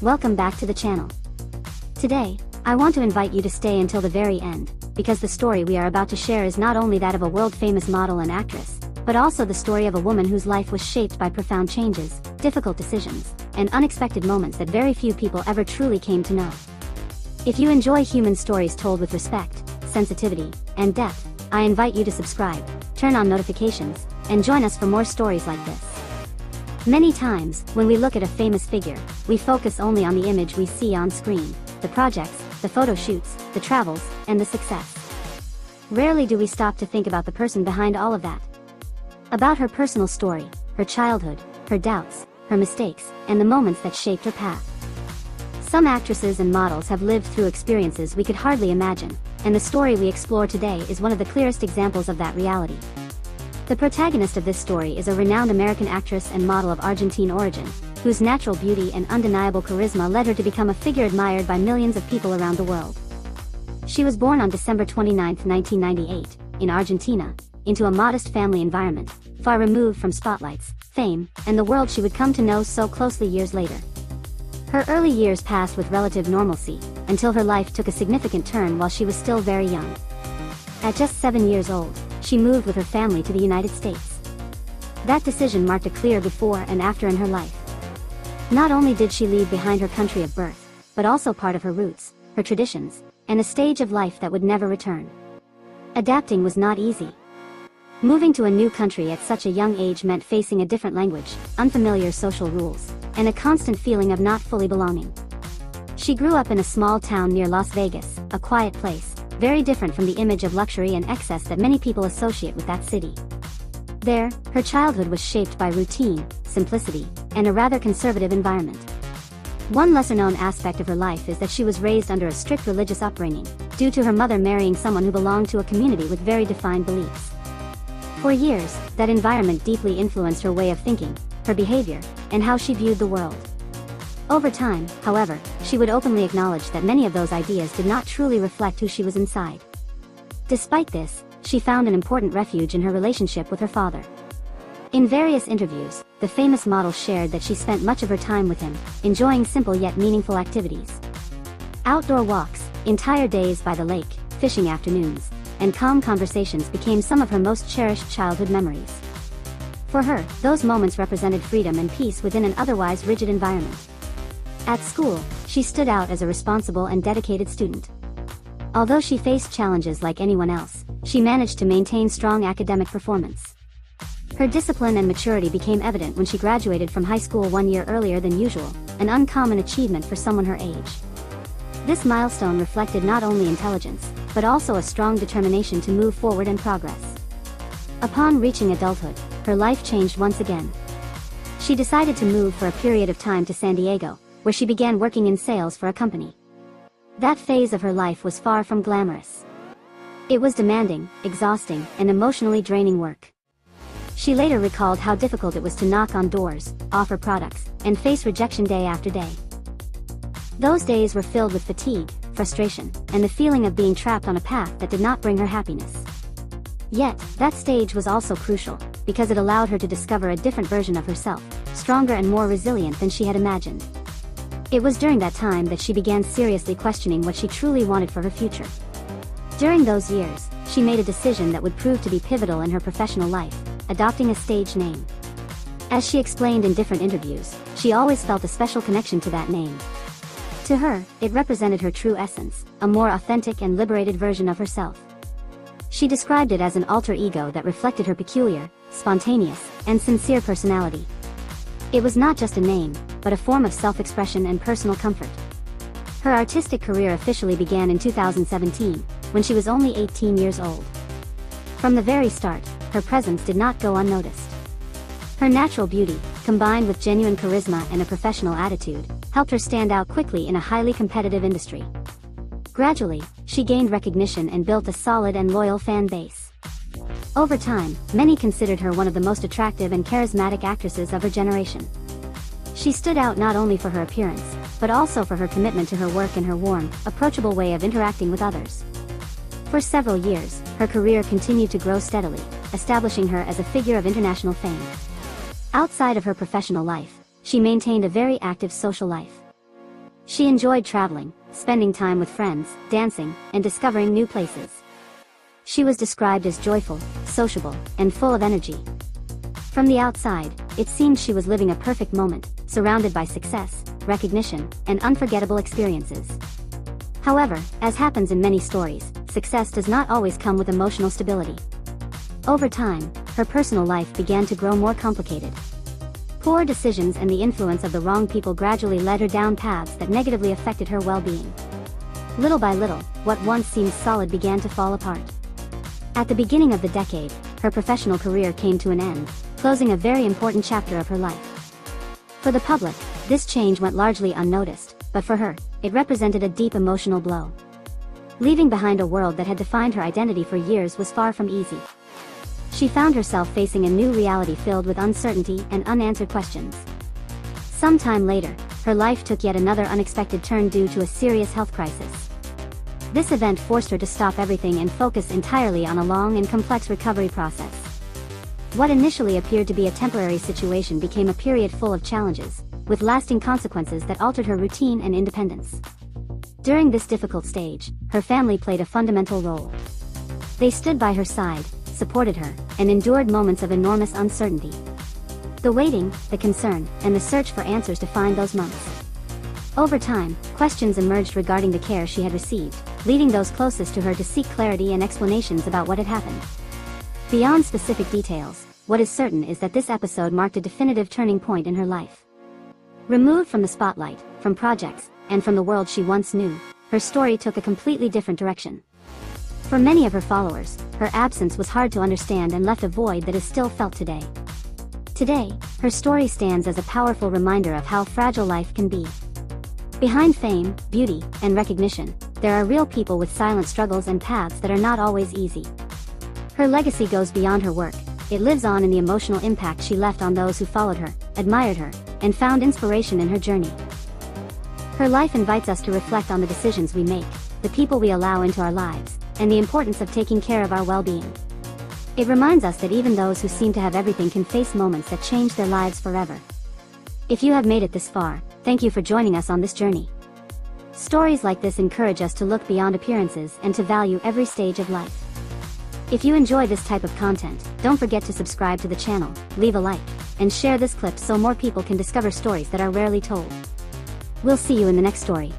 welcome back to the channel. Today, I want to invite you to stay until the very end, because the story we are about to share is not only that of a world-famous model and actress, but also the story of a woman whose life was shaped by profound changes, difficult decisions, and unexpected moments that very few people ever truly came to know. If you enjoy human stories told with respect, sensitivity, and depth, I invite you to subscribe, turn on notifications, and join us for more stories like this. Many times, when we look at a famous figure, we focus only on the image we see on screen, the projects, the photo shoots, the travels, and the success. Rarely do we stop to think about the person behind all of that. About her personal story, her childhood, her doubts, her mistakes, and the moments that shaped her path. Some actresses and models have lived through experiences we could hardly imagine, and the story we explore today is one of the clearest examples of that reality. The protagonist of this story is a renowned American actress and model of Argentine origin, whose natural beauty and undeniable charisma led her to become a figure admired by millions of people around the world. She was born on December 29, 1998, in Argentina, into a modest family environment, far removed from spotlights, fame, and the world she would come to know so closely years later. Her early years passed with relative normalcy, until her life took a significant turn while she was still very young. At just 7 years old, she moved with her family to the United States. That decision marked a clear before and after in her life. Not only did she leave behind her country of birth, but also part of her roots, her traditions, and a stage of life that would never return. Adapting was not easy. Moving to a new country at such a young age meant facing a different language, unfamiliar social rules, and a constant feeling of not fully belonging. She grew up in a small town near Las Vegas, a quiet place, very different from the image of luxury and excess that many people associate with that city. There, her childhood was shaped by routine, simplicity, and a rather conservative environment. One lesser-known aspect of her life is that she was raised under a strict religious upbringing, due to her mother marrying someone who belonged to a community with very defined beliefs. For years, that environment deeply influenced her way of thinking, her behavior, and how she viewed the world. Over time, however, she would openly acknowledge that many of those ideas did not truly reflect who she was inside. Despite this, she found an important refuge in her relationship with her father. In various interviews, the famous model shared that she spent much of her time with him, enjoying simple yet meaningful activities. Outdoor walks, entire days by the lake, fishing afternoons, and calm conversations became some of her most cherished childhood memories. For her, those moments represented freedom and peace within an otherwise rigid environment. At school, she stood out as a responsible and dedicated student. Although she faced challenges like anyone else, she managed to maintain strong academic performance. Her discipline and maturity became evident when she graduated from high school 1 year earlier than usual, an uncommon achievement for someone her age. This milestone reflected not only intelligence, but also a strong determination to move forward and progress. Upon reaching adulthood, her life changed once again. She decided to move for a period of time to San Diego, where she began working in sales for a company. That phase of her life was far from glamorous. It was demanding, exhausting, and emotionally draining work. She later recalled how difficult it was to knock on doors, offer products, and face rejection day after day. Those days were filled with fatigue, frustration, and the feeling of being trapped on a path that did not bring her happiness. Yet, that stage was also crucial, because it allowed her to discover a different version of herself, stronger and more resilient than she had imagined. It was during that time that she began seriously questioning what she truly wanted for her future. During those years, she made a decision that would prove to be pivotal in her professional life, adopting a stage name. As she explained in different interviews, she always felt a special connection to that name. To her, it represented her true essence, a more authentic and liberated version of herself. She described it as an alter ego that reflected her peculiar, spontaneous, and sincere personality. It was not just a name, but a form of self-expression and personal comfort. Her artistic career officially began in 2017, when she was only 18 years old. From the very start, her presence did not go unnoticed. Her natural beauty, combined with genuine charisma and a professional attitude, helped her stand out quickly in a highly competitive industry. Gradually, she gained recognition and built a solid and loyal fan base. Over time, many considered her one of the most attractive and charismatic actresses of her generation. She stood out not only for her appearance, but also for her commitment to her work and her warm, approachable way of interacting with others. For several years, her career continued to grow steadily, establishing her as a figure of international fame. Outside of her professional life, she maintained a very active social life. She enjoyed traveling, spending time with friends, dancing, and discovering new places. She was described as joyful, sociable, and full of energy. From the outside, it seemed she was living a perfect moment, surrounded by success, recognition, and unforgettable experiences. However, as happens in many stories, success does not always come with emotional stability. Over time, her personal life began to grow more complicated. Poor decisions and the influence of the wrong people gradually led her down paths that negatively affected her well-being. Little by little, what once seemed solid began to fall apart. At the beginning of the decade, her professional career came to an end, closing a very important chapter of her life. For the public, this change went largely unnoticed, but for her, it represented a deep emotional blow. Leaving behind a world that had defined her identity for years was far from easy. She found herself facing a new reality filled with uncertainty and unanswered questions. Sometime later, her life took yet another unexpected turn due to a serious health crisis. This event forced her to stop everything and focus entirely on a long and complex recovery process. What initially appeared to be a temporary situation became a period full of challenges, with lasting consequences that altered her routine and independence. During this difficult stage, her family played a fundamental role. They stood by her side, supported her, and endured moments of enormous uncertainty. The waiting, the concern, and the search for answers defined those months. Over time, questions emerged regarding the care she had received, leading those closest to her to seek clarity and explanations about what had happened. Beyond specific details, what is certain is that this episode marked a definitive turning point in her life. Removed from the spotlight, from projects, and from the world she once knew, her story took a completely different direction. For many of her followers, her absence was hard to understand and left a void that is still felt today. Today, her story stands as a powerful reminder of how fragile life can be. Behind fame, beauty, and recognition, there are real people with silent struggles and paths that are not always easy. Her legacy goes beyond her work. It lives on in the emotional impact she left on those who followed her, admired her, and found inspiration in her journey. Her life invites us to reflect on the decisions we make, the people we allow into our lives, and the importance of taking care of our well-being. It reminds us that even those who seem to have everything can face moments that change their lives forever. If you have made it this far, thank you for joining us on this journey. Stories like this encourage us to look beyond appearances and to value every stage of life. If you enjoy this type of content, don't forget to subscribe to the channel, leave a like, and share this clip so more people can discover stories that are rarely told. We'll see you in the next story.